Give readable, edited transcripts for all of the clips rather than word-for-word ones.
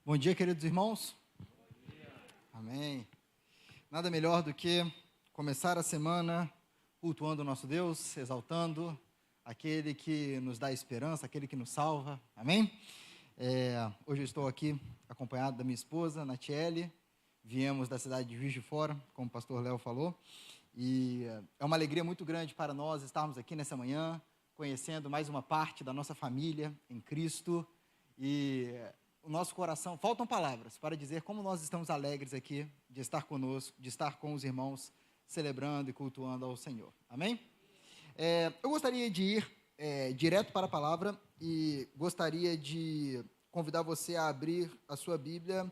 Bom dia, queridos irmãos. Amém. Nada melhor do que começar a semana cultuando o nosso Deus, exaltando aquele que nos dá esperança, aquele que nos salva. Amém? Hoje eu estou aqui acompanhado da minha esposa, Natiele. Viemos da cidade de Juiz de Fora, como o pastor Léo falou. E é uma alegria muito grande para nós estarmos aqui nessa manhã, conhecendo mais uma parte da nossa família em Cristo. E o nosso coração, faltam palavras para dizer como nós estamos alegres aqui de estar conosco, de estar com os irmãos, celebrando e cultuando ao Senhor. Amém? Eu gostaria de ir direto para a palavra e gostaria de convidar você a abrir a sua Bíblia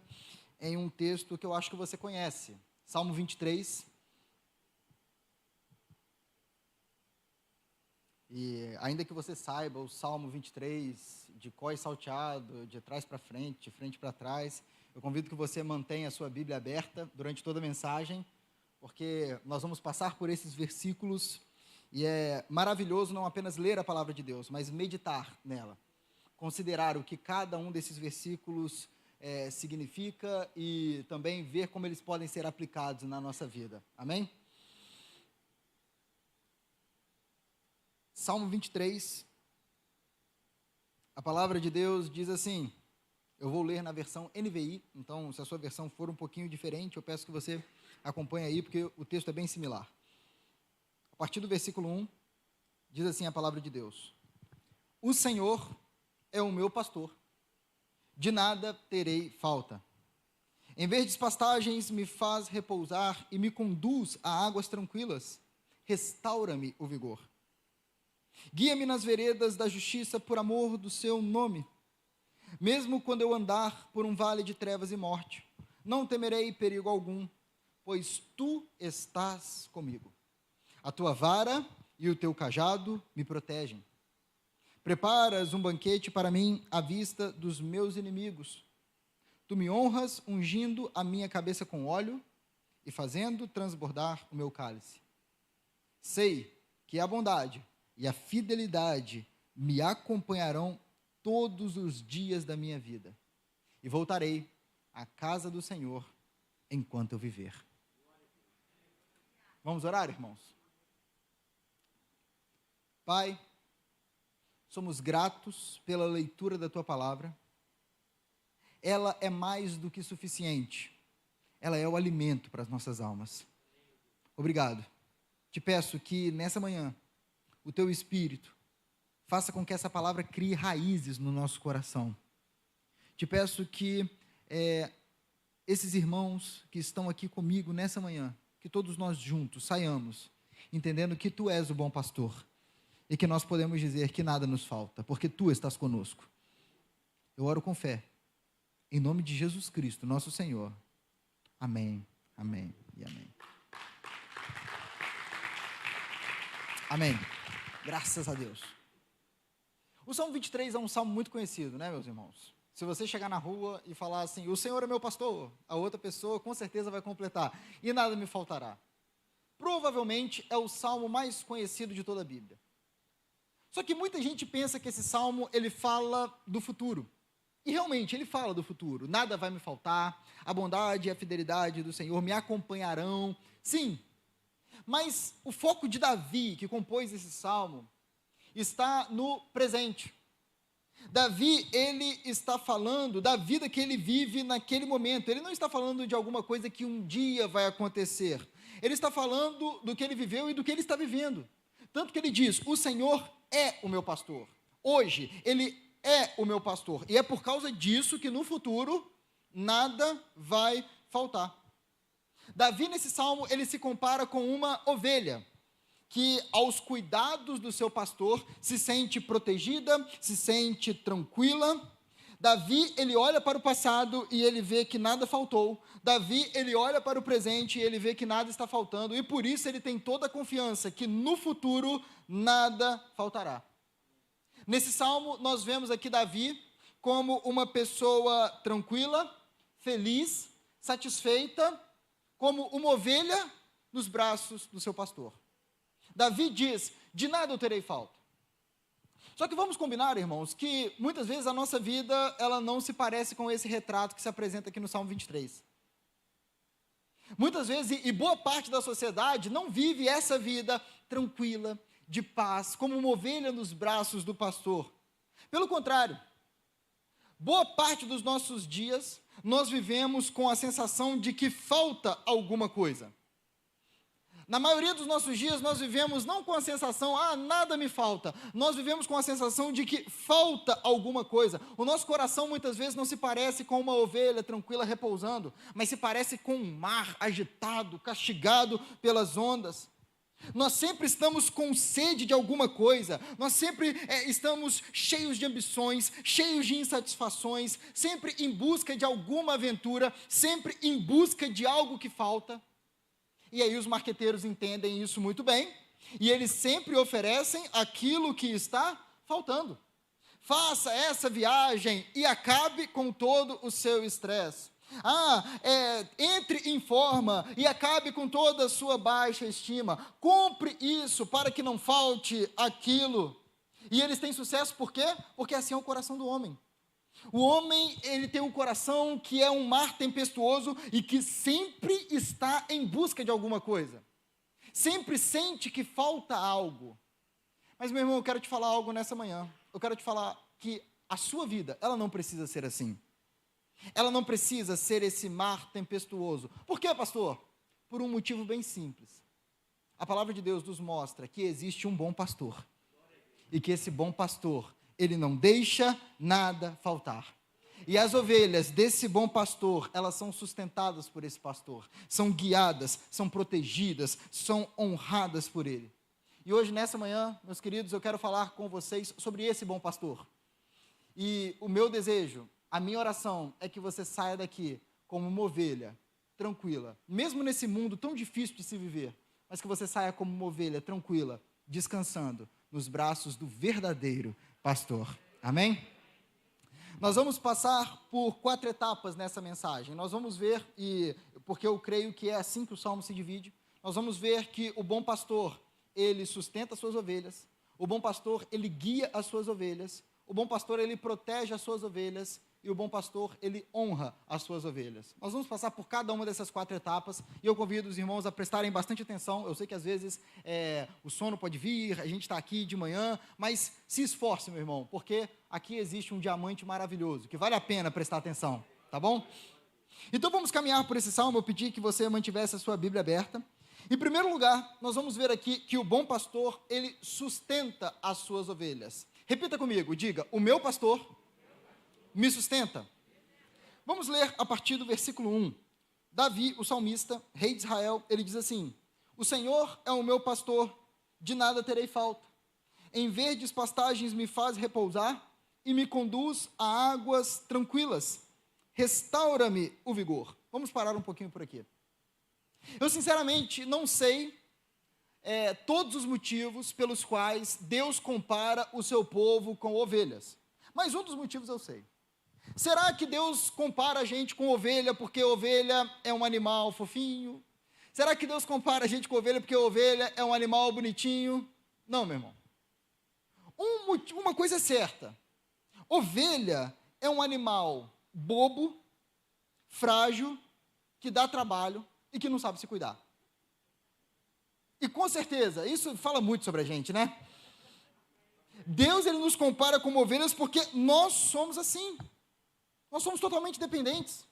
em um texto que eu acho que você conhece, Salmo 23. E ainda que você saiba o Salmo 23, de cós salteado, de trás para frente, de frente para trás, eu convido que você mantenha a sua Bíblia aberta durante toda a mensagem, porque nós vamos passar por esses versículos, e é maravilhoso não apenas ler a palavra de Deus, mas meditar nela, considerar o que cada um desses versículos significa e também ver como eles podem ser aplicados na nossa vida. Amém? Salmo 23, a palavra de Deus diz assim, eu vou ler na versão NVI, então se a sua versão for um pouquinho diferente, eu peço que você acompanhe aí, porque o texto é bem similar. A partir do versículo 1, diz assim a palavra de Deus: O Senhor é o meu pastor, de nada terei falta. Em verdes pastagens me faz repousar e me conduz a águas tranquilas, restaura-me o vigor. Guia-me nas veredas da justiça por amor do seu nome. Mesmo quando eu andar por um vale de trevas e morte, não temerei perigo algum, pois tu estás comigo. A tua vara e o teu cajado me protegem. Preparas um banquete para mim à vista dos meus inimigos. Tu me honras ungindo a minha cabeça com óleo e fazendo transbordar o meu cálice. Sei que a bondade e a fidelidade me acompanharão todos os dias da minha vida, e voltarei à casa do Senhor enquanto eu viver. Vamos orar, irmãos? Pai, somos gratos pela leitura da Tua palavra. Ela é mais do que suficiente. Ela é o alimento para as nossas almas. Obrigado. Te peço que nessa manhã o Teu Espírito faça com que essa palavra crie raízes no nosso coração. Te peço que esses irmãos que estão aqui comigo nessa manhã, que todos nós juntos saiamos, entendendo que Tu és o bom pastor, e que nós podemos dizer que nada nos falta, porque Tu estás conosco. Eu oro com fé, em nome de Jesus Cristo, nosso Senhor. Amém, amém e amém. Amém. Graças a Deus. O Salmo 23 é um salmo muito conhecido, né, meus irmãos? Se você chegar na rua e falar assim, o Senhor é meu pastor, a outra pessoa com certeza vai completar, e nada me faltará. Provavelmente é o salmo mais conhecido de toda a Bíblia. Só que muita gente pensa que esse salmo, ele fala do futuro. E realmente, ele fala do futuro. Nada vai me faltar, a bondade e a fidelidade do Senhor me acompanharão. Sim. Mas o foco de Davi, que compôs esse salmo, está no presente. Davi, ele está falando da vida que ele vive naquele momento. Ele não está falando de alguma coisa que um dia vai acontecer. Ele está falando do que ele viveu e do que ele está vivendo. Tanto que ele diz, o Senhor é o meu pastor. Hoje, ele é o meu pastor. E é por causa disso que no futuro, nada vai faltar. Davi, nesse salmo, ele se compara com uma ovelha, que aos cuidados do seu pastor se sente protegida, se sente tranquila. Davi, ele olha para o passado e ele vê que nada faltou. Davi, ele olha para o presente e ele vê que nada está faltando. E por isso ele tem toda a confiança que no futuro nada faltará. Nesse salmo, nós vemos aqui Davi como uma pessoa tranquila, feliz, satisfeita, como uma ovelha nos braços do seu pastor. Davi diz, de nada eu terei falta. Só que vamos combinar, irmãos, que muitas vezes a nossa vida, ela não se parece com esse retrato que se apresenta aqui no Salmo 23. Muitas vezes, e boa parte da sociedade não vive essa vida tranquila, de paz, como uma ovelha nos braços do pastor. Pelo contrário, boa parte dos nossos dias, nós vivemos com a sensação de que falta alguma coisa. Na maioria dos nossos dias, nós vivemos não com a sensação, nada me falta. Nós vivemos com a sensação de que falta alguma coisa. O nosso coração, muitas vezes, não se parece com uma ovelha tranquila repousando, mas se parece com um mar agitado, castigado pelas ondas. Nós sempre estamos com sede de alguma coisa, nós sempre estamos cheios de ambições, cheios de insatisfações, sempre em busca de alguma aventura, sempre em busca de algo que falta. E aí os marqueteiros entendem isso muito bem, e eles sempre oferecem aquilo que está faltando. Faça essa viagem e acabe com todo o seu estresse. Entre em forma e acabe com toda a sua baixa estima. Compre isso para que não falte aquilo. E eles têm sucesso por quê? Porque assim é o coração do homem. O homem, ele tem um coração que é um mar tempestuoso e que sempre está em busca de alguma coisa. Sempre sente que falta algo. Mas, meu irmão, eu quero te falar algo nessa manhã. Eu quero te falar que a sua vida, ela não precisa ser assim. Ela não precisa ser esse mar tempestuoso. Por quê, pastor? Por um motivo bem simples. A palavra de Deus nos mostra que existe um bom pastor. E que esse bom pastor, ele não deixa nada faltar. E as ovelhas desse bom pastor, elas são sustentadas por esse pastor. São guiadas, são protegidas, são honradas por ele. E hoje, nessa manhã, meus queridos, eu quero falar com vocês sobre esse bom pastor. E o meu desejo, a minha oração é que você saia daqui como uma ovelha tranquila, mesmo nesse mundo tão difícil de se viver, mas que você saia como uma ovelha tranquila, descansando nos braços do verdadeiro pastor. Amém? Nós vamos passar por 4 etapas nessa mensagem. Nós vamos ver, porque eu creio que é assim que o Salmo se divide, nós vamos ver que o bom pastor, ele sustenta as suas ovelhas, o bom pastor, ele guia as suas ovelhas, o bom pastor, ele protege as suas ovelhas, e o bom pastor, ele honra as suas ovelhas. Nós vamos passar por cada uma dessas 4 etapas, e eu convido os irmãos a prestarem bastante atenção. Eu sei que às vezes o sono pode vir, a gente está aqui de manhã, mas se esforce, meu irmão, porque aqui existe um diamante maravilhoso, que vale a pena prestar atenção, tá bom? Então vamos caminhar por esse salmo. Eu pedi que você mantivesse a sua Bíblia aberta. Em primeiro lugar, nós vamos ver aqui que o bom pastor, ele sustenta as suas ovelhas. Repita comigo, diga: o meu pastor me sustenta. Vamos ler a partir do versículo 1. Davi, o salmista, rei de Israel, ele diz assim: o Senhor é o meu pastor, de nada terei falta. Em verdes pastagens me faz repousar e me conduz a águas tranquilas. Restaura-me o vigor. Vamos parar um pouquinho por aqui. Eu sinceramente não sei todos os motivos pelos quais Deus compara o seu povo com ovelhas. Mas um dos motivos eu sei. Será que Deus compara a gente com ovelha porque ovelha é um animal fofinho? Será que Deus compara a gente com ovelha porque ovelha é um animal bonitinho? Não, meu irmão. Uma coisa é certa. Ovelha é um animal bobo, frágil, que dá trabalho e que não sabe se cuidar. E com certeza, isso fala muito sobre a gente, né? Deus, ele nos compara com ovelhas porque nós somos assim. Nós somos totalmente dependentes.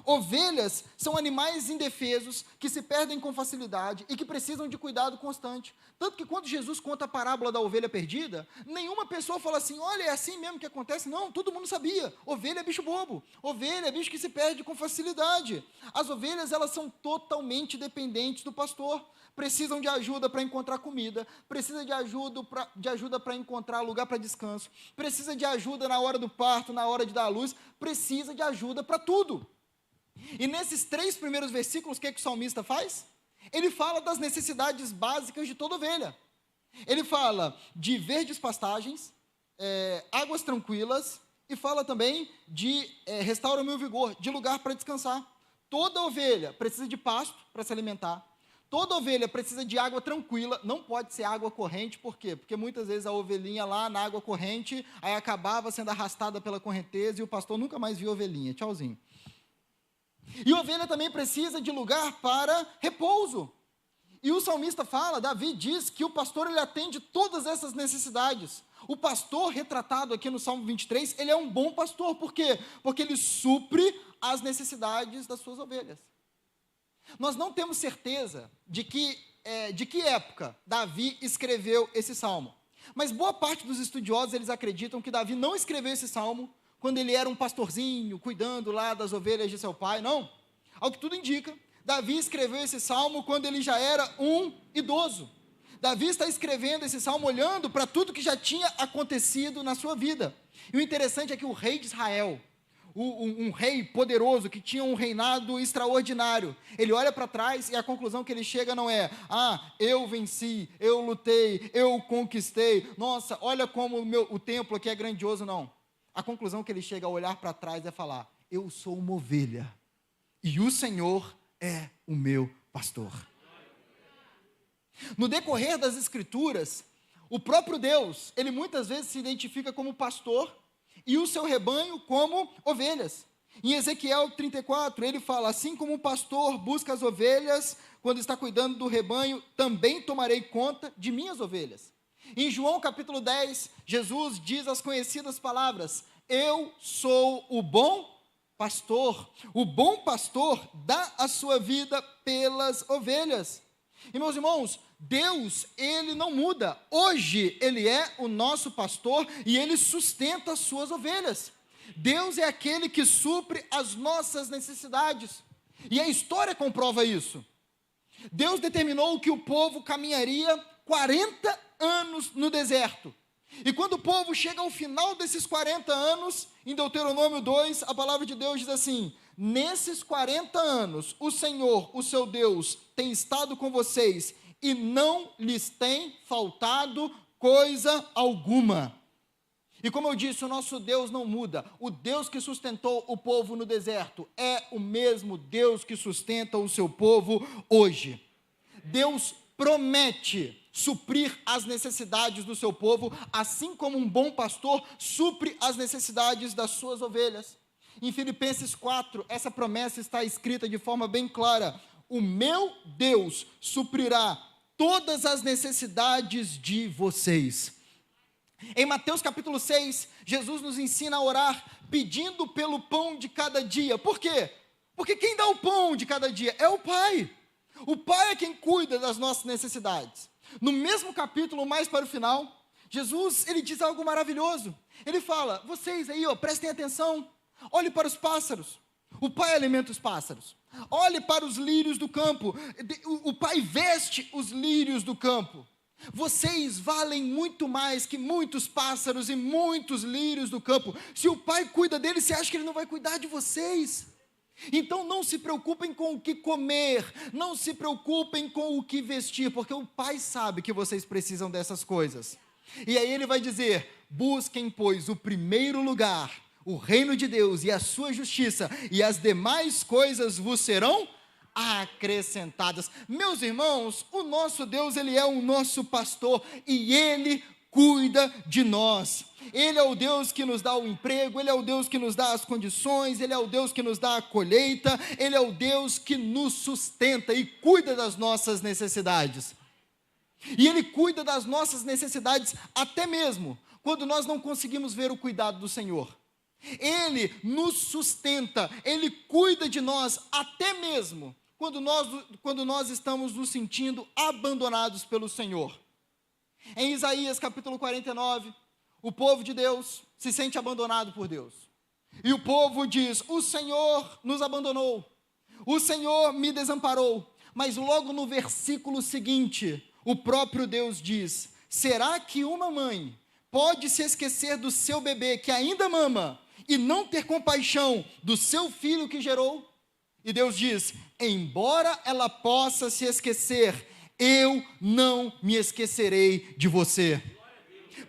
Ovelhas são animais indefesos que se perdem com facilidade e que precisam de cuidado constante. Tanto que quando Jesus conta a parábola da ovelha perdida, nenhuma pessoa fala assim: olha, é assim mesmo que acontece. Não, todo mundo sabia. Ovelha é bicho bobo. Ovelha é bicho que se perde com facilidade. As ovelhas, elas são totalmente dependentes do pastor. Precisam de ajuda para encontrar comida, precisa de ajuda para encontrar lugar para descanso, precisa de ajuda na hora do parto, na hora de dar à luz, precisa de ajuda para tudo. E nesses 3 primeiros versículos, o que o salmista faz? Ele fala das necessidades básicas de toda ovelha. Ele fala de verdes pastagens, águas tranquilas, e fala também de restaura o meu vigor, de lugar para descansar. Toda ovelha precisa de pasto para se alimentar. toda ovelha precisa de água tranquila, não pode ser água corrente, por quê? Porque muitas vezes a ovelhinha lá na água corrente, aí acabava sendo arrastada pela correnteza e o pastor nunca mais viu a ovelhinha, tchauzinho. E a ovelha também precisa de lugar para repouso. E o salmista fala, Davi diz que o pastor ele atende todas essas necessidades. O pastor retratado aqui no Salmo 23, ele é um bom pastor, por quê? Porque ele supre as necessidades das suas ovelhas. Nós não temos certeza de que época Davi escreveu esse salmo. Mas boa parte dos estudiosos, eles acreditam que Davi não escreveu esse salmo quando ele era um pastorzinho, cuidando lá das ovelhas de seu pai, não. Ao que tudo indica, Davi escreveu esse salmo quando ele já era um idoso. Davi está escrevendo esse salmo olhando para tudo que já tinha acontecido na sua vida. E o interessante é que o rei de Israel, um rei poderoso, que tinha um reinado extraordinário, ele olha para trás e a conclusão que ele chega não é, eu venci, eu lutei, eu conquistei, nossa, olha como o templo aqui é grandioso, não. A conclusão que ele chega a olhar para trás é falar, eu sou uma ovelha, e o Senhor é o meu pastor. No decorrer das Escrituras, o próprio Deus, ele muitas vezes se identifica como pastor, e o seu rebanho como ovelhas. Em Ezequiel 34, ele fala, assim como o pastor busca as ovelhas, quando está cuidando do rebanho, também tomarei conta de minhas ovelhas. Em João capítulo 10, Jesus diz as conhecidas palavras, eu sou o bom pastor. O bom pastor dá a sua vida pelas ovelhas. E meus irmãos, Deus, ele não muda. Hoje, ele é o nosso pastor e ele sustenta as suas ovelhas. Deus é aquele que supre as nossas necessidades. E a história comprova isso. Deus determinou que o povo caminharia 40 anos no deserto. E quando o povo chega ao final desses 40 anos, em Deuteronômio 2, a palavra de Deus diz assim, nesses 40 anos, o Senhor, o seu Deus, tem estado com vocês e não lhes tem faltado coisa alguma. E como eu disse, o nosso Deus não muda. O Deus que sustentou o povo no deserto é o mesmo Deus que sustenta o seu povo hoje. Deus promete suprir as necessidades do seu povo, assim como um bom pastor supre as necessidades das suas ovelhas. Em Filipenses 4, essa promessa está escrita de forma bem clara. O meu Deus suprirá todas as necessidades de vocês. Em Mateus capítulo 6, Jesus nos ensina a orar pedindo pelo pão de cada dia. Por quê? Porque quem dá o pão de cada dia é o Pai. O Pai é quem cuida das nossas necessidades. No mesmo capítulo, mais para o final, Jesus, ele diz algo maravilhoso. Ele fala, vocês aí, prestem atenção, olhe para os pássaros. O Pai alimenta os pássaros. Olhe para os lírios do campo. O Pai veste os lírios do campo. Vocês valem muito mais que muitos pássaros e muitos lírios do campo. Se o Pai cuida deles, você acha que Ele não vai cuidar de vocês? Então não se preocupem com o que comer, não se preocupem com o que vestir, porque o Pai sabe que vocês precisam dessas coisas. E aí Ele vai dizer, busquem, pois, o primeiro lugar, o reino de Deus e a sua justiça, e as demais coisas vos serão acrescentadas. Meus irmãos, o nosso Deus, Ele é o nosso pastor, e Ele cuida de nós. Ele é o Deus que nos dá o emprego, Ele é o Deus que nos dá as condições, Ele é o Deus que nos dá a colheita, Ele é o Deus que nos sustenta e cuida das nossas necessidades. E Ele cuida das nossas necessidades até mesmo quando nós não conseguimos ver o cuidado do Senhor. Ele nos sustenta, Ele cuida de nós até mesmo quando nós estamos nos sentindo abandonados pelo Senhor. Em Isaías capítulo 49, o povo de Deus se sente abandonado por Deus. E o povo diz, o Senhor nos abandonou, o Senhor me desamparou. Mas logo no versículo seguinte, o próprio Deus diz, será que uma mãe pode se esquecer do seu bebê que ainda mama e não ter compaixão do seu filho que gerou? E Deus diz, embora ela possa se esquecer, eu não me esquecerei de você.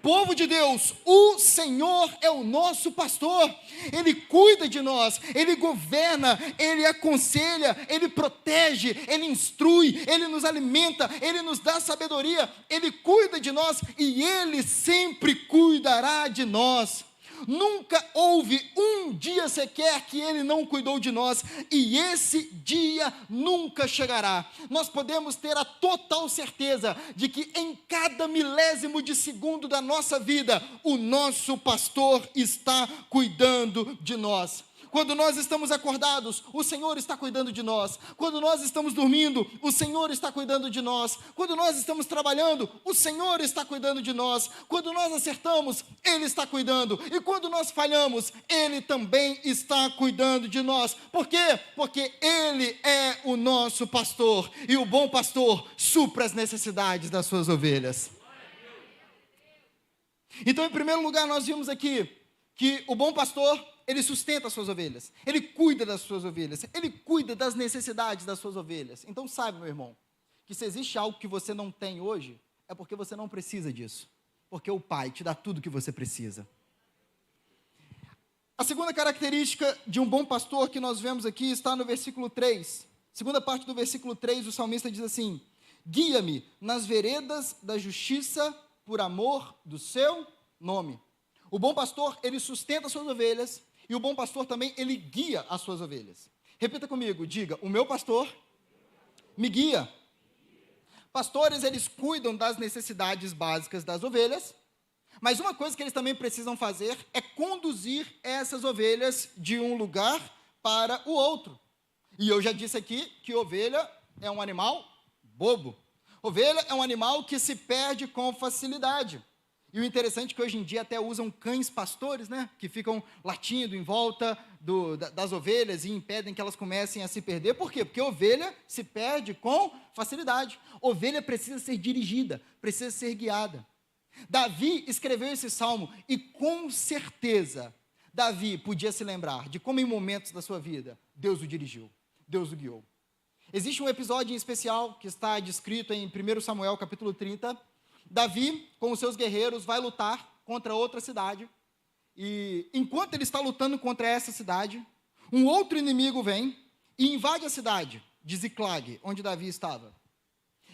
Povo de Deus, o Senhor é o nosso pastor, Ele cuida de nós, Ele governa, Ele aconselha, Ele protege, Ele instrui, Ele nos alimenta, Ele nos dá sabedoria, Ele cuida de nós e Ele sempre cuidará de nós. Nunca houve um dia sequer que Ele não cuidou de nós, e esse dia nunca chegará. Nós podemos ter a total certeza de que em cada milésimo de segundo da nossa vida, o nosso pastor está cuidando de nós. Quando nós estamos acordados, o Senhor está cuidando de nós. Quando nós estamos dormindo, o Senhor está cuidando de nós. Quando nós estamos trabalhando, o Senhor está cuidando de nós. Quando nós acertamos, Ele está cuidando. E quando nós falhamos, Ele também está cuidando de nós. Por quê? Porque Ele é o nosso pastor. E o bom pastor supra as necessidades das suas ovelhas. Então, em primeiro lugar, nós vimos aqui que o bom pastor, ele sustenta as suas ovelhas, ele cuida das suas ovelhas, ele cuida das necessidades das suas ovelhas. Então saiba, meu irmão, que se existe algo que você não tem hoje, é porque você não precisa disso, porque o Pai te dá tudo que você precisa. A segunda característica de um bom pastor que nós vemos aqui está no versículo 3. Segunda parte do versículo 3, o salmista diz assim: guia-me nas veredas da justiça por amor do seu nome. O bom pastor, ele sustenta as suas ovelhas, e o bom pastor também, ele guia as suas ovelhas. Repita comigo, diga: o meu pastor me guia. Pastores, eles cuidam das necessidades básicas das ovelhas, mas uma coisa que eles também precisam fazer é conduzir essas ovelhas de um lugar para o outro. E eu já disse aqui que ovelha é um animal bobo. Ovelha é um animal que se perde com facilidade. E o interessante é que hoje em dia até usam cães pastores, né? Que ficam latindo em volta das ovelhas e impedem que elas comecem a se perder. Por quê? Porque ovelha se perde com facilidade. Ovelha precisa ser dirigida, precisa ser guiada. Davi escreveu esse salmo e com certeza Davi podia se lembrar de como em momentos da sua vida Deus o dirigiu, Deus o guiou. Existe um episódio em especial que está descrito em 1 Samuel capítulo 30, Davi, com os seus guerreiros, vai lutar contra outra cidade, e enquanto ele está lutando contra essa cidade, um outro inimigo vem e invade a cidade de Ziclag, onde Davi estava.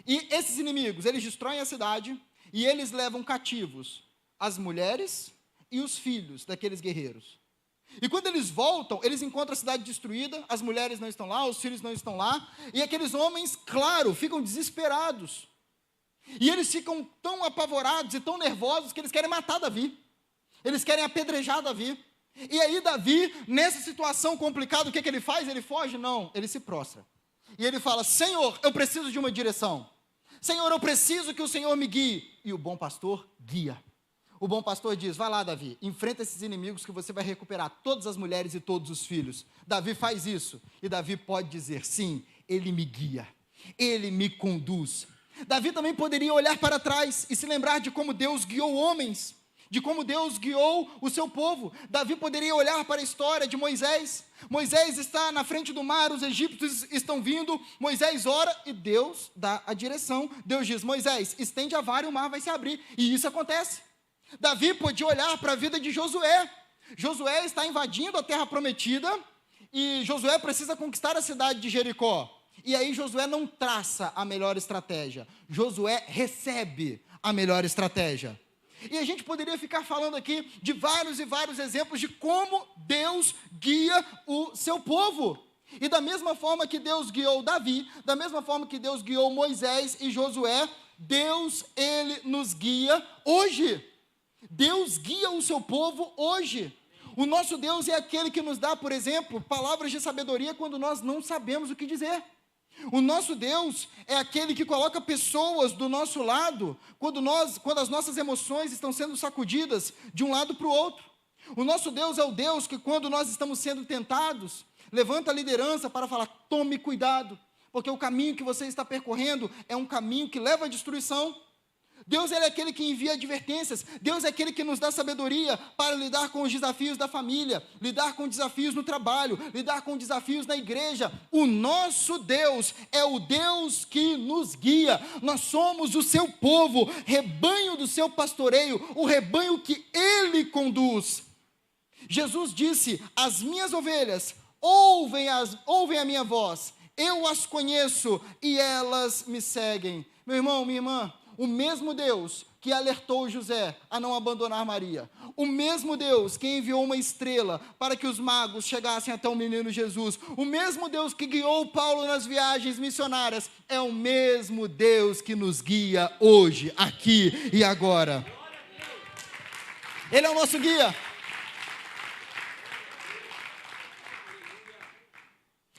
E esses inimigos, eles destroem a cidade, e eles levam cativos as mulheres e os filhos daqueles guerreiros. E quando eles voltam, eles encontram a cidade destruída, as mulheres não estão lá, os filhos não estão lá, e aqueles homens, claro, ficam desesperados. E eles ficam tão apavorados e tão nervosos que eles querem matar Davi. Eles querem apedrejar Davi. E aí Davi, nessa situação complicada, o que ele faz? Ele foge? Não, ele se prostra. E ele fala: Senhor, eu preciso de uma direção. Senhor, eu preciso que o Senhor me guie. E o bom pastor guia. O bom pastor diz: vai lá, Davi, enfrenta esses inimigos que você vai recuperar todas as mulheres e todos os filhos. Davi faz isso. E Davi pode dizer: sim, ele me guia. Ele me conduz. Davi também poderia olhar para trás e se lembrar de como Deus guiou homens, de como Deus guiou o seu povo. Davi poderia olhar para a história de Moisés. Moisés está na frente do mar, os egípcios estão vindo, Moisés ora e Deus dá a direção. Deus diz: Moisés, estende a vara e o mar vai se abrir. E isso acontece. Davi podia olhar para a vida de Josué. Josué está invadindo a terra prometida e Josué precisa conquistar a cidade de Jericó. E aí Josué não traça a melhor estratégia, Josué recebe a melhor estratégia. E a gente poderia ficar falando aqui de vários e vários exemplos de como Deus guia o seu povo. E da mesma forma que Deus guiou Davi, da mesma forma que Deus guiou Moisés e Josué, Deus, Ele nos guia hoje. Deus guia o seu povo hoje. O nosso Deus é aquele que nos dá, por exemplo, palavras de sabedoria quando nós não sabemos o que dizer. O nosso Deus é aquele que coloca pessoas do nosso lado quando as nossas emoções estão sendo sacudidas de um lado para o outro. O nosso Deus é o Deus que, quando nós estamos sendo tentados, levanta a liderança para falar: tome cuidado, porque o caminho que você está percorrendo é um caminho que leva à destruição. Deus ele é aquele que envia advertências. Deus é aquele que nos dá sabedoria para lidar com os desafios da família, lidar com desafios no trabalho, lidar com desafios na igreja. O nosso Deus é o Deus que nos guia. Nós somos o seu povo, rebanho do seu pastoreio, o rebanho que ele conduz. Jesus disse: as minhas ovelhas ouvem a minha voz, eu as conheço e elas me seguem. Meu irmão, minha irmã, o mesmo Deus que alertou José a não abandonar Maria, o mesmo Deus que enviou uma estrela para que os magos chegassem até o menino Jesus, o mesmo Deus que guiou Paulo nas viagens missionárias, é o mesmo Deus que nos guia hoje, aqui e agora. Ele é o nosso guia.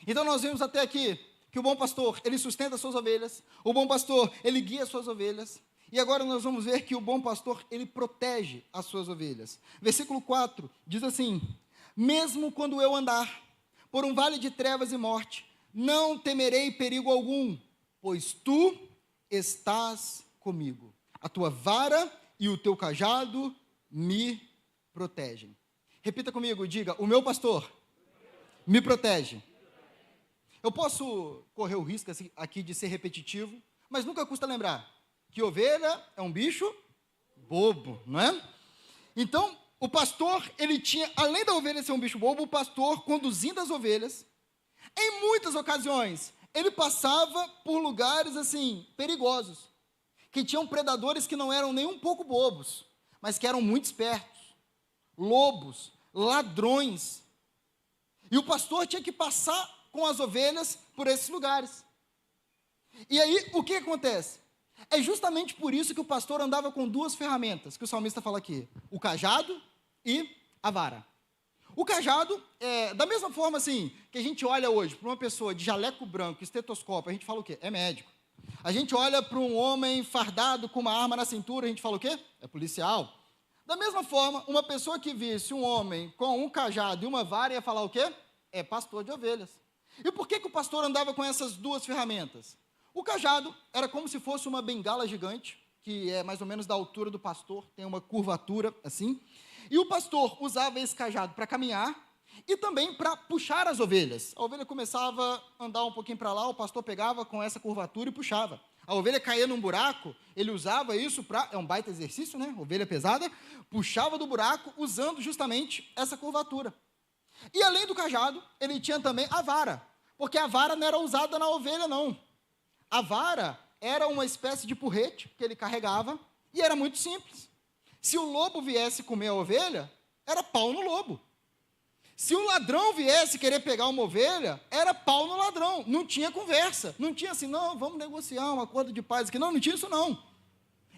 Então nós vimos até aqui que o bom pastor, ele sustenta as suas ovelhas, o bom pastor, ele guia as suas ovelhas, e agora nós vamos ver que o bom pastor, ele protege as suas ovelhas. Versículo 4 diz assim: mesmo quando eu andar por um vale de trevas e morte, não temerei perigo algum, pois tu estás comigo. A tua vara e o teu cajado me protegem. Repita comigo, diga: o meu pastor me protege. Eu posso correr o risco aqui de ser repetitivo, mas nunca custa lembrar que ovelha é um bicho bobo, não é? Então, o pastor, ele tinha, além da ovelha ser um bicho bobo, o pastor, conduzindo as ovelhas, em muitas ocasiões, ele passava por lugares, assim, perigosos, que tinham predadores que não eram nem um pouco bobos, mas que eram muito espertos, lobos, ladrões, e o pastor tinha que passar com as ovelhas por esses lugares. E aí, o que acontece? É justamente por isso que o pastor andava com duas ferramentas, que o salmista fala aqui: o cajado e a vara. O cajado, da mesma forma assim, que a gente olha hoje para uma pessoa de jaleco branco, estetoscópio, a gente fala o quê? É médico. A gente olha para um homem fardado com uma arma na cintura, a gente fala o quê? É policial. Da mesma forma, uma pessoa que visse um homem com um cajado e uma vara ia falar o quê? É pastor de ovelhas. E por que o pastor andava com essas duas ferramentas? O cajado era como se fosse uma bengala gigante, que é mais ou menos da altura do pastor, tem uma curvatura assim. E o pastor usava esse cajado para caminhar e também para puxar as ovelhas. A ovelha começava a andar um pouquinho para lá, o pastor pegava com essa curvatura e puxava. A ovelha caía num buraco, ele usava isso para... É um baita exercício, né? Ovelha pesada, puxava do buraco usando justamente essa curvatura. E além do cajado, ele tinha também a vara, porque a vara não era usada na ovelha, não. A vara era uma espécie de porrete que ele carregava e era muito simples. Se o lobo viesse comer a ovelha, era pau no lobo. Se o ladrão viesse querer pegar uma ovelha, era pau no ladrão. Não tinha conversa. Não tinha assim, não, vamos negociar um acordo de paz aqui. Não, não tinha isso não.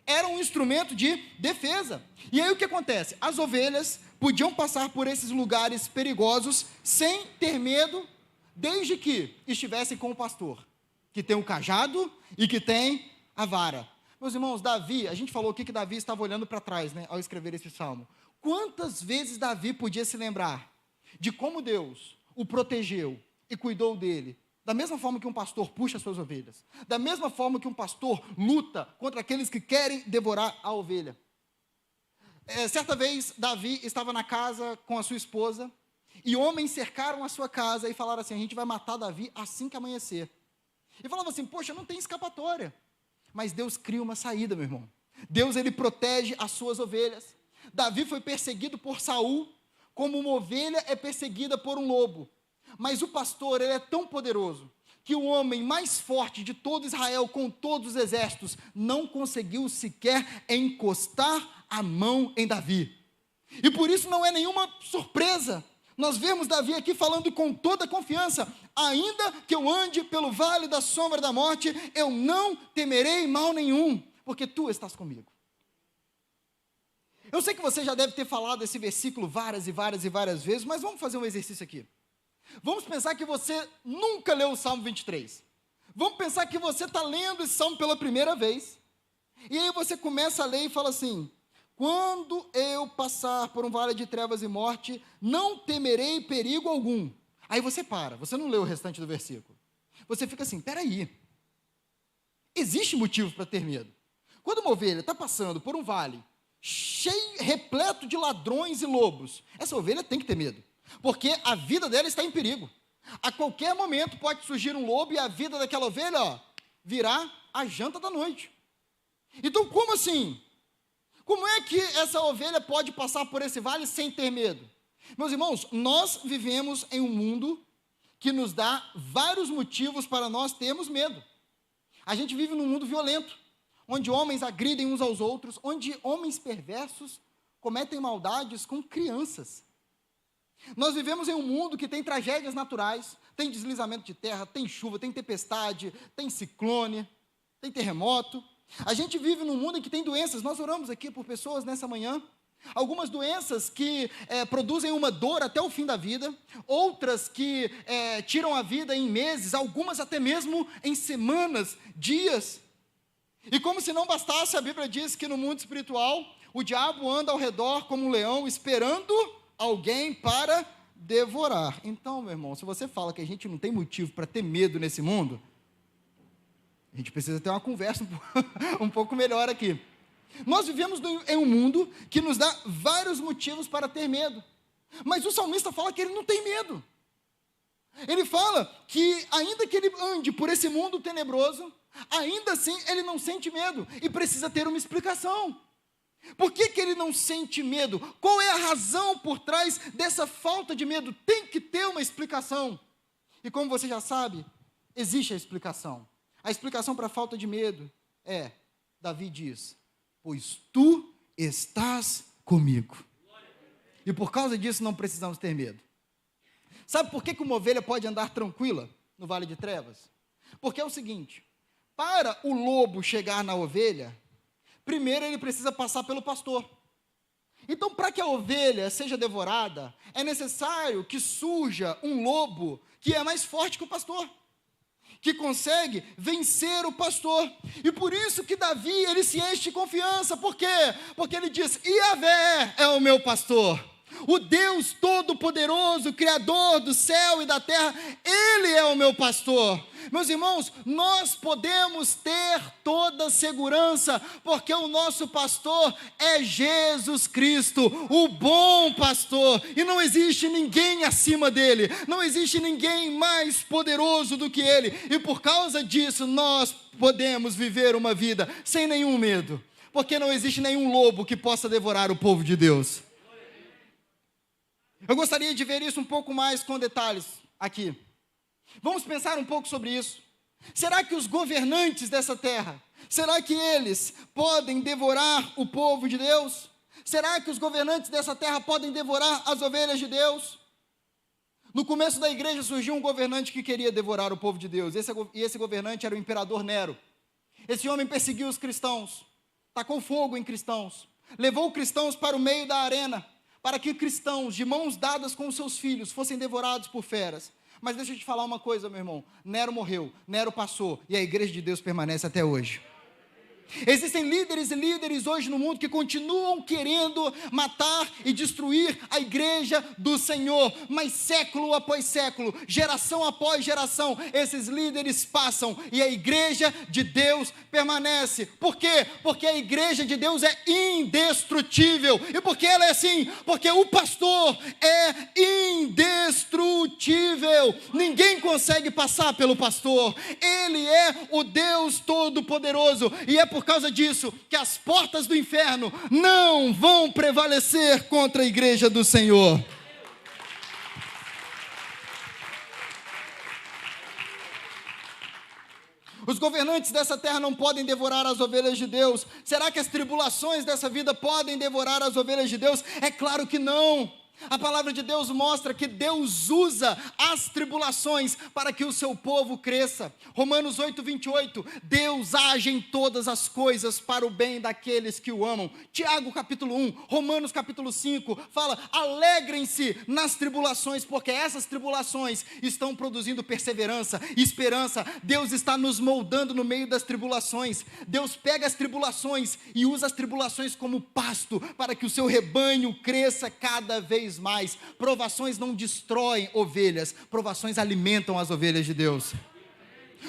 Era um instrumento de defesa. E aí o que acontece? As ovelhas podiam passar por esses lugares perigosos sem ter medo, desde que estivessem com o pastor, que tem o cajado e que tem a vara. Meus irmãos, Davi, a gente falou aqui que Davi estava olhando para trás, né, ao escrever esse salmo. Quantas vezes Davi podia se lembrar de como Deus o protegeu e cuidou dele, da mesma forma que um pastor puxa as suas ovelhas, da mesma forma que um pastor luta contra aqueles que querem devorar a ovelha. Certa vez, Davi estava na casa com a sua esposa, e homens cercaram a sua casa e falaram assim: a gente vai matar Davi assim que amanhecer. E falava assim: poxa, não tem escapatória. Mas Deus cria uma saída, meu irmão. Deus, ele protege as suas ovelhas. Davi foi perseguido por Saul, como uma ovelha é perseguida por um lobo. Mas o pastor, ele é tão poderoso, que o homem mais forte de todo Israel, com todos os exércitos, não conseguiu sequer encostar a mão em Davi. E por isso não é nenhuma surpresa nós vemos Davi aqui falando com toda confiança: ainda que eu ande pelo vale da sombra da morte, eu não temerei mal nenhum, porque tu estás comigo. Eu sei que você já deve ter falado esse versículo várias e várias e várias vezes, mas vamos fazer um exercício aqui. Vamos pensar que você nunca leu o Salmo 23. Vamos pensar que você está lendo esse Salmo pela primeira vez, e aí você começa a ler e fala assim: quando eu passar por um vale de trevas e morte, não temerei perigo algum. Aí você para, você não leu o restante do versículo. Você fica assim: peraí, existe motivo para ter medo. Quando uma ovelha está passando por um vale cheio, repleto de ladrões e lobos, essa ovelha tem que ter medo, porque a vida dela está em perigo. A qualquer momento pode surgir um lobo e a vida daquela ovelha, virá a janta da noite. Então, como assim? Como é que essa ovelha pode passar por esse vale sem ter medo? Meus irmãos, nós vivemos em um mundo que nos dá vários motivos para nós termos medo. A gente vive num mundo violento, onde homens agridem uns aos outros, onde homens perversos cometem maldades com crianças. Nós vivemos em um mundo que tem tragédias naturais, tem deslizamento de terra, tem chuva, tem tempestade, tem ciclone, tem terremoto. A gente vive num mundo em que tem doenças. Nós oramos aqui por pessoas nessa manhã. Algumas doenças que produzem uma dor até o fim da vida, outras que tiram a vida em meses, algumas até mesmo em semanas, dias. E como se não bastasse, a Bíblia diz que no mundo espiritual, o diabo anda ao redor como um leão, esperando alguém para devorar. Então, meu irmão, se você fala que a gente não tem motivo para ter medo nesse mundo, a gente precisa ter uma conversa um pouco melhor aqui. Nós vivemos em um mundo que nos dá vários motivos para ter medo. Mas o salmista fala que ele não tem medo. Ele fala que ainda que ele ande por esse mundo tenebroso, ainda assim ele não sente medo e precisa ter uma explicação. Por que ele não sente medo? Qual é a razão por trás dessa falta de medo? Tem que ter uma explicação. E como você já sabe, existe a explicação. A explicação para a falta de medo é, Davi diz, pois tu estás comigo. E por causa disso não precisamos ter medo. Sabe por que uma ovelha pode andar tranquila no vale de trevas? Porque é o seguinte, para o lobo chegar na ovelha, primeiro ele precisa passar pelo pastor. Então, para que a ovelha seja devorada, é necessário que surja um lobo que é mais forte que o pastor, que consegue vencer o pastor. E por isso que Davi, ele se enche de confiança. Por quê? Porque ele diz, Yahvé é o meu pastor. O Deus Todo-Poderoso, Criador do céu e da terra, Ele é o meu pastor. Meus irmãos, nós podemos ter toda segurança, porque o nosso pastor é Jesus Cristo, o bom pastor, e não existe ninguém acima dele, não existe ninguém mais poderoso do que ele, e por causa disso nós podemos viver uma vida sem nenhum medo, porque não existe nenhum lobo que possa devorar o povo de Deus. Eu gostaria de ver isso um pouco mais com detalhes aqui. Vamos pensar um pouco sobre isso. Será que os governantes dessa terra, será que eles podem devorar o povo de Deus? Será que os governantes dessa terra podem devorar as ovelhas de Deus? No começo da igreja surgiu um governante que queria devorar o povo de Deus. E esse governante era o imperador Nero. Esse homem perseguiu os cristãos, tacou fogo em cristãos, levou cristãos para o meio da arena, para que cristãos, de mãos dadas com os seus filhos, fossem devorados por feras. Mas deixa eu te falar uma coisa, meu irmão. Nero morreu, Nero passou, e a igreja de Deus permanece até hoje. Existem líderes e líderes hoje no mundo que continuam querendo matar e destruir a igreja do Senhor, mas século após século, geração após geração, esses líderes passam e a igreja de Deus permanece. Por quê? Porque a igreja de Deus é indestrutível. E por que ela é assim? Porque o pastor é indestrutível. Ninguém consegue passar pelo pastor. Ele é o Deus Todo-Poderoso, e é por causa disso que as portas do inferno não vão prevalecer contra a igreja do Senhor. Os governantes dessa terra não podem devorar as ovelhas de Deus. Será que as tribulações dessa vida podem devorar as ovelhas de Deus? É claro que não. A palavra de Deus mostra que Deus usa as tribulações para que o seu povo cresça. Romanos 8:28, Deus age em todas as coisas para o bem daqueles que o amam. Tiago capítulo 1, Romanos capítulo 5, fala, alegrem-se nas tribulações, porque essas tribulações estão produzindo perseverança, esperança. Deus está nos moldando no meio das tribulações. Deus pega as tribulações e usa as tribulações como pasto, para que o seu rebanho cresça cada vez mais. Provações não destroem ovelhas, provações alimentam as ovelhas de Deus.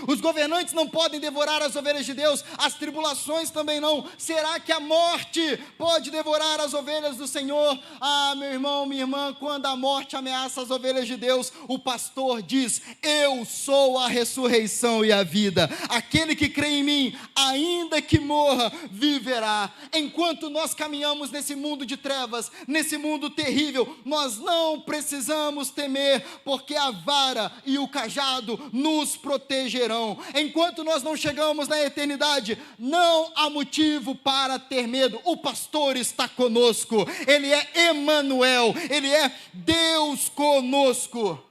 Os governantes não podem devorar as ovelhas de Deus, as tribulações também não. Será que a morte pode devorar as ovelhas do Senhor? Ah, meu irmão, minha irmã, quando a morte ameaça as ovelhas de Deus, o pastor diz: eu sou a ressurreição e a vida. Aquele que crê em mim, ainda que morra, viverá. Enquanto nós caminhamos nesse mundo de trevas, nesse mundo terrível, nós não precisamos temer, porque a vara e o cajado nos protegerão. Enquanto nós não chegamos na eternidade, não há motivo para ter medo. O pastor está conosco, ele é Emanuel, ele é Deus conosco.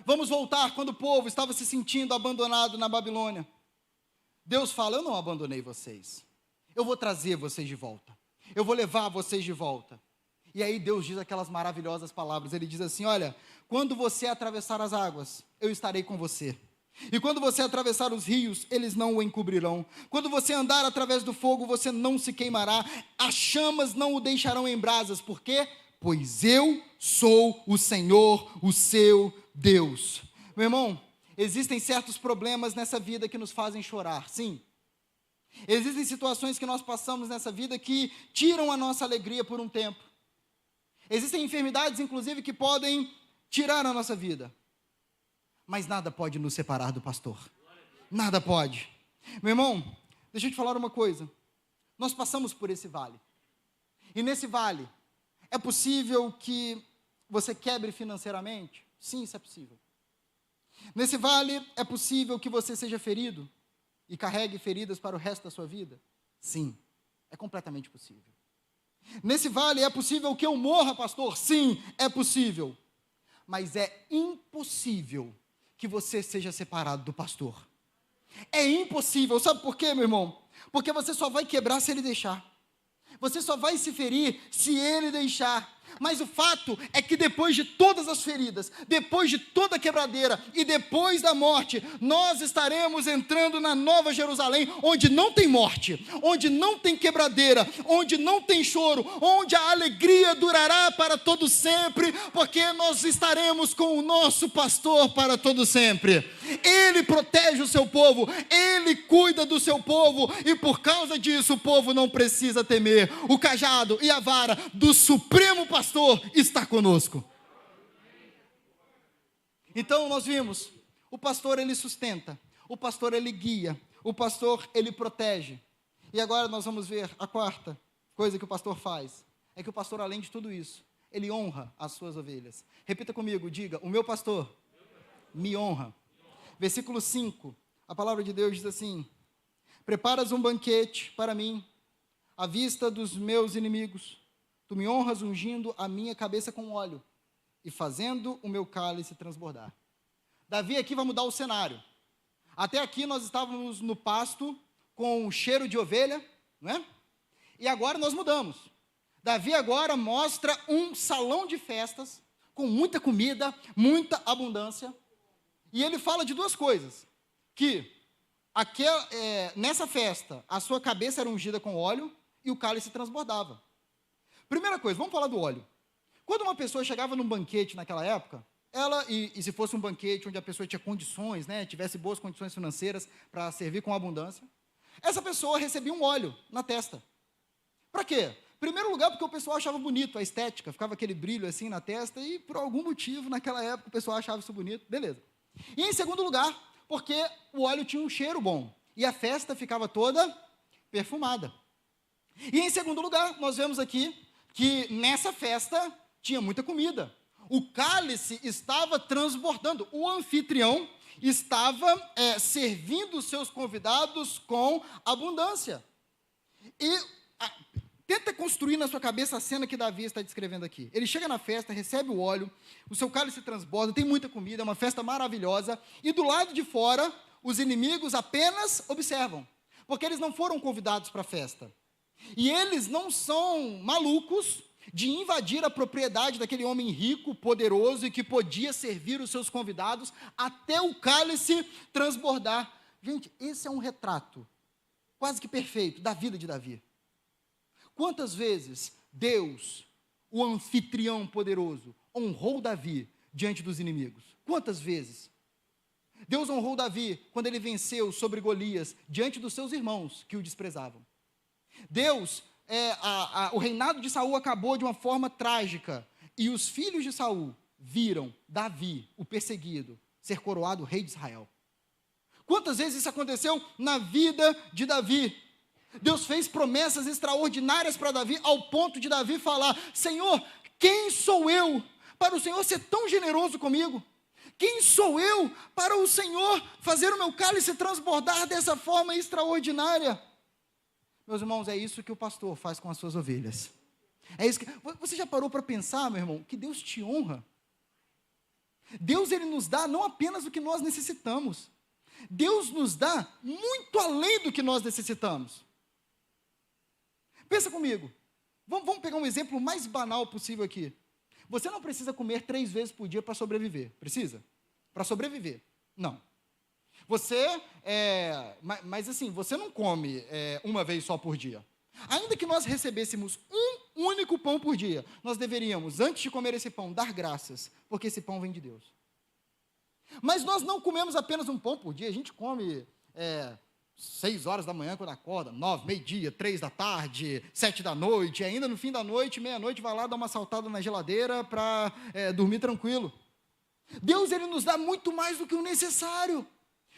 Vamos voltar quando o povo estava se sentindo abandonado na Babilônia. Deus fala: eu não abandonei vocês, eu vou trazer vocês de volta, eu vou levar vocês de volta. E aí Deus diz aquelas maravilhosas palavras, ele diz assim: olha, quando você atravessar as águas, eu estarei com você. E quando você atravessar os rios, eles não o encobrirão. Quando você andar através do fogo, você não se queimará. As chamas não o deixarão em brasas. Por quê? Pois eu sou o Senhor, o seu Deus. Meu irmão, existem certos problemas nessa vida que nos fazem chorar, sim. Existem situações que nós passamos nessa vida que tiram a nossa alegria por um tempo. Existem enfermidades, inclusive, que podem tirar a nossa vida. Mas nada pode nos separar do pastor. Nada pode. Meu irmão, deixa eu te falar uma coisa. Nós passamos por esse vale. E nesse vale, é possível que você quebre financeiramente? Sim, isso é possível. Nesse vale, é possível que você seja ferido e carregue feridas para o resto da sua vida? Sim, é completamente possível. Nesse vale, é possível que eu morra, pastor? Sim, é possível. Mas é impossível que você seja separado do pastor. É impossível. Sabe por quê, meu irmão? Porque você só vai quebrar se ele deixar. Você só vai se ferir se ele deixar. Mas o fato é que depois de todas as feridas, depois de toda a quebradeira e depois da morte, nós estaremos entrando na Nova Jerusalém, onde não tem morte, onde não tem quebradeira, onde não tem choro, onde a alegria durará para todo sempre, porque nós estaremos com o nosso pastor para todo sempre. Ele protege o seu povo, ele cuida do seu povo, e por causa disso o povo não precisa temer. O cajado e a vara do Supremo Pastor está conosco. Então nós vimos, o pastor ele sustenta, o pastor ele guia, o pastor ele protege. E agora nós vamos ver a quarta coisa que o pastor faz. É que o pastor, além de tudo isso, ele honra as suas ovelhas. Repita comigo, diga: o meu pastor me honra. Versículo 5, a palavra de Deus diz assim: preparas um banquete para mim, à vista dos meus inimigos. Tu me honras ungindo a minha cabeça com óleo e fazendo o meu cálice transbordar. Davi aqui vai mudar o cenário. Até aqui nós estávamos no pasto com cheiro de ovelha, não é? E agora nós mudamos. Davi agora mostra um salão de festas com muita comida, muita abundância. E ele fala de duas coisas. Que nessa festa a sua cabeça era ungida com óleo e o cálice transbordava. Primeira coisa, vamos falar do óleo. Quando uma pessoa chegava num banquete naquela época, e se fosse um banquete onde a pessoa tinha condições, né, tivesse boas condições financeiras para servir com abundância, essa pessoa recebia um óleo na testa. Para quê? Em primeiro lugar, porque o pessoal achava bonito a estética, ficava aquele brilho assim na testa, e por algum motivo, naquela época, o pessoal achava isso bonito, beleza. E em segundo lugar, porque o óleo tinha um cheiro bom, e a festa ficava toda perfumada. E em segundo lugar, nós vemos aqui que nessa festa tinha muita comida. O cálice estava transbordando. O anfitrião estava servindo os seus convidados com abundância. E tenta construir na sua cabeça a cena que Davi está descrevendo aqui. Ele chega na festa, recebe o óleo, o seu cálice transborda, tem muita comida, é uma festa maravilhosa, e do lado de fora, os inimigos apenas observam, porque eles não foram convidados para a festa. E eles não são malucos de invadir a propriedade daquele homem rico, poderoso e que podia servir os seus convidados até o cálice transbordar. Gente, esse é um retrato quase que perfeito da vida de Davi. Quantas vezes Deus, o anfitrião poderoso, honrou Davi diante dos inimigos? Quantas vezes? Deus honrou Davi quando ele venceu sobre Golias, diante dos seus irmãos que o desprezavam. O reinado de Saul acabou de uma forma trágica, e os filhos de Saul viram Davi, o perseguido, ser coroado rei de Israel. Quantas vezes isso aconteceu na vida de Davi? Deus fez promessas extraordinárias para Davi, ao ponto de Davi falar: Senhor, quem sou eu para o Senhor ser tão generoso comigo? Quem sou eu para o Senhor fazer o meu cálice transbordar dessa forma extraordinária? Meus irmãos, é isso que o pastor faz com as suas ovelhas. Você já parou para pensar, meu irmão, que Deus te honra? Deus, ele nos dá não apenas o que nós necessitamos. Deus nos dá muito além do que nós necessitamos. Pensa comigo. Vamos pegar um exemplo mais banal possível aqui. Você não precisa comer 3 vezes por dia para sobreviver. Precisa? Para sobreviver. Não. Mas assim, você não come uma vez só por dia. Ainda que nós recebêssemos um único pão por dia, nós deveríamos, antes de comer esse pão, dar graças, porque esse pão vem de Deus. Mas nós não comemos apenas um pão por dia, a gente come 6 horas da manhã quando acorda, 9, meio-dia, 3 da tarde, 7 da noite, e ainda no fim da noite, meia-noite, vai lá dar uma saltada na geladeira para dormir tranquilo. Deus, ele nos dá muito mais do que o necessário.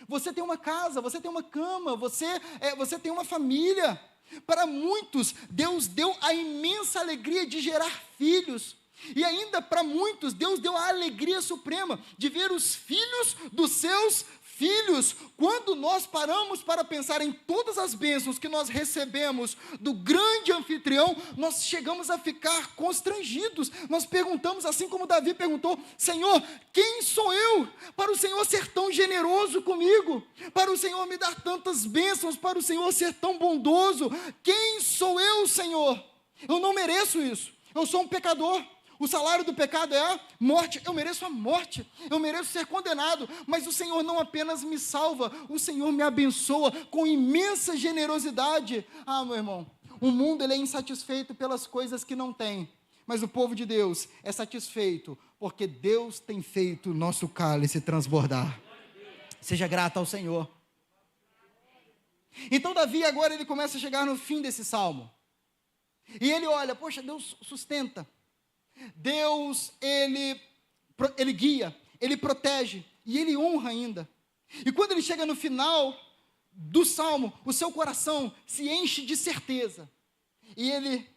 Você tem uma casa, você tem uma cama, você tem uma família. Para muitos, Deus deu a imensa alegria de gerar filhos. E ainda para muitos, Deus deu a alegria suprema de ver os filhos dos seus filhos. Quando nós paramos para pensar em todas as bênçãos que nós recebemos do grande anfitrião, nós chegamos a ficar constrangidos. Nós perguntamos, assim como Davi perguntou: Senhor, quem sou eu para o Senhor ser tão generoso comigo? Para o Senhor me dar tantas bênçãos, para o Senhor ser tão bondoso? Quem sou eu, Senhor? Eu não mereço isso, eu sou um pecador. O salário do pecado é a morte. Eu mereço a morte, eu mereço ser condenado, mas o Senhor não apenas me salva, o Senhor me abençoa com imensa generosidade. Meu irmão, o mundo, ele é insatisfeito pelas coisas que não tem, mas o povo de Deus é satisfeito porque Deus tem feito o nosso cálice transbordar. Seja grato ao Senhor. Então Davi agora ele começa a chegar no fim desse salmo, e ele olha: poxa, Deus sustenta, Deus, ele guia, ele protege, e ele honra ainda. E quando ele chega no final do salmo, o seu coração se enche de certeza. E ele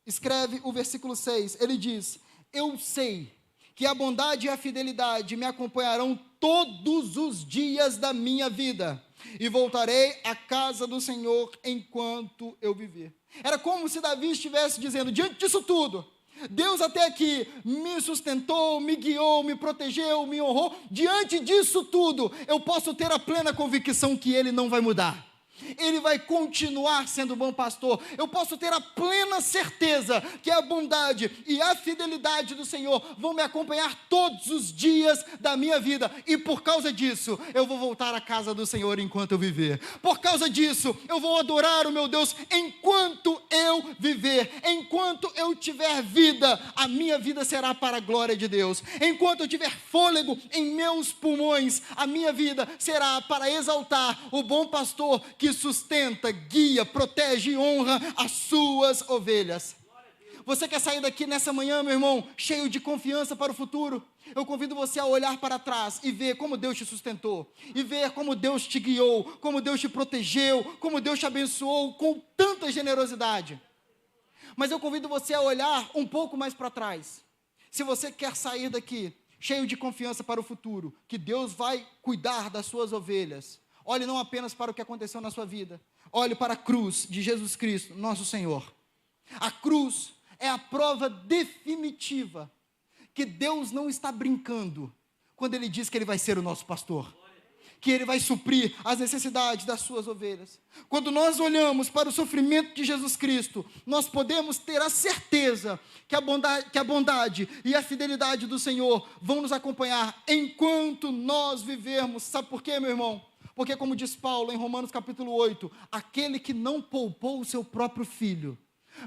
escreve o versículo 6, ele diz: eu sei que a bondade e a fidelidade me acompanharão todos os dias da minha vida, e voltarei à casa do Senhor enquanto eu viver. Era como se Davi estivesse dizendo: diante disso tudo, Deus até aqui me sustentou, me guiou, me protegeu, me honrou. Diante disso tudo, eu posso ter a plena convicção que Ele não vai mudar. Ele vai continuar sendo bom pastor. Eu posso ter a plena certeza que a bondade e a fidelidade do Senhor vão me acompanhar todos os dias da minha vida, e por causa disso eu vou voltar à casa do Senhor enquanto eu viver. Por causa disso eu vou adorar o meu Deus enquanto eu viver. Enquanto eu tiver vida, a minha vida será para a glória de Deus. Enquanto eu tiver fôlego em meus pulmões, a minha vida será para exaltar o bom pastor que sustenta, guia, protege e honra as suas ovelhas. Você quer sair daqui nessa manhã, meu irmão, cheio de confiança para o futuro? Eu convido você a olhar para trás e ver como Deus te sustentou, e ver como Deus te guiou, como Deus te protegeu, como Deus te abençoou com tanta generosidade. Mas eu convido você a olhar um pouco mais para trás. Se você quer sair daqui cheio de confiança para o futuro, que Deus vai cuidar das suas ovelhas, olhe não apenas para o que aconteceu na sua vida, olhe para a cruz de Jesus Cristo, nosso Senhor. A cruz é a prova definitiva que Deus não está brincando quando Ele diz que Ele vai ser o nosso pastor, que Ele vai suprir as necessidades das suas ovelhas. Quando nós olhamos para o sofrimento de Jesus Cristo, nós podemos ter a certeza que a bondade e a fidelidade do Senhor vão nos acompanhar enquanto nós vivermos. Sabe por quê, meu irmão? Porque, como diz Paulo em Romanos capítulo 8, aquele que não poupou o seu próprio filho,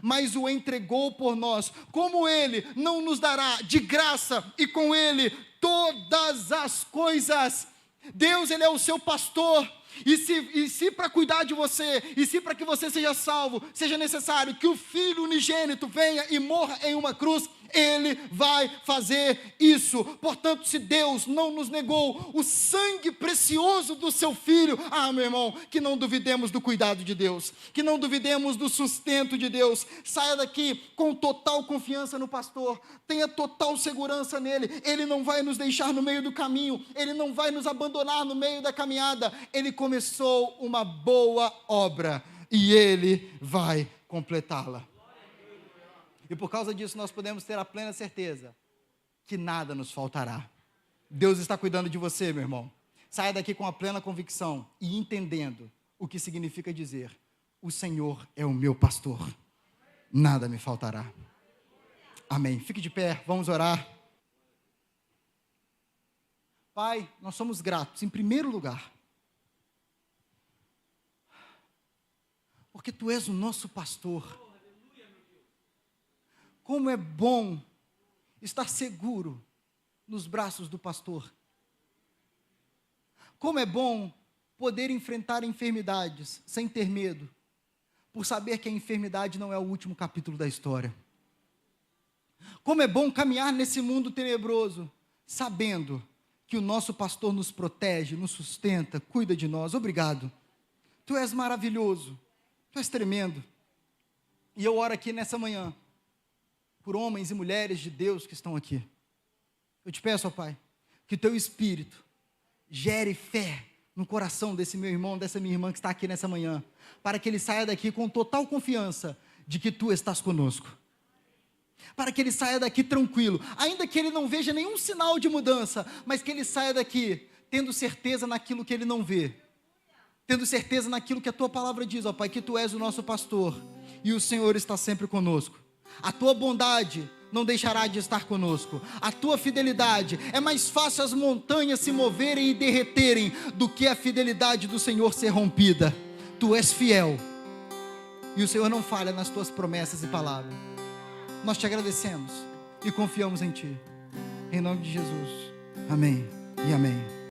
mas o entregou por nós. Como Ele não nos dará de graça e com Ele todas as coisas? Deus, Ele é o seu pastor. E se para cuidar de você, e se para que você seja salvo, seja necessário que o Filho unigênito venha e morra em uma cruz, Ele vai fazer isso. Portanto, se Deus não nos negou o sangue precioso do seu Filho, meu irmão, que não duvidemos do cuidado de Deus, que não duvidemos do sustento de Deus. Saia daqui com total confiança no pastor, tenha total segurança nele. Ele não vai nos deixar no meio do caminho, Ele não vai nos abandonar no meio da caminhada. Ele começou uma boa obra e Ele vai completá-la. E por causa disso nós podemos ter a plena certeza que nada nos faltará. Deus está cuidando de você, meu irmão. Saia daqui com a plena convicção e entendendo o que significa dizer: o Senhor é o meu pastor, nada me faltará. Amém. Fique de pé, vamos orar. Pai, nós somos gratos, em primeiro lugar, porque Tu és o nosso pastor. Como é bom estar seguro nos braços do pastor. Como é bom poder enfrentar enfermidades sem ter medo, por saber que a enfermidade não é o último capítulo da história. Como é bom caminhar nesse mundo tenebroso, sabendo que o nosso pastor nos protege, nos sustenta, cuida de nós. Obrigado. Tu és maravilhoso, Tu és tremendo. E eu oro aqui nessa manhã por homens e mulheres de Deus que estão aqui. Eu te peço, ó Pai, que Teu Espírito gere fé no coração desse meu irmão, dessa minha irmã que está aqui nessa manhã, para que ele saia daqui com total confiança de que Tu estás conosco. Para que ele saia daqui tranquilo, ainda que ele não veja nenhum sinal de mudança, mas que ele saia daqui tendo certeza naquilo que ele não vê, tendo certeza naquilo que a Tua palavra diz, ó Pai, que Tu és o nosso pastor e o Senhor está sempre conosco. A Tua bondade não deixará de estar conosco. A Tua fidelidade, é mais fácil as montanhas se moverem e derreterem do que a fidelidade do Senhor ser rompida. Tu és fiel e o Senhor não falha nas Tuas promessas e palavras. Nós Te agradecemos e confiamos em Ti, em nome de Jesus, amém e amém.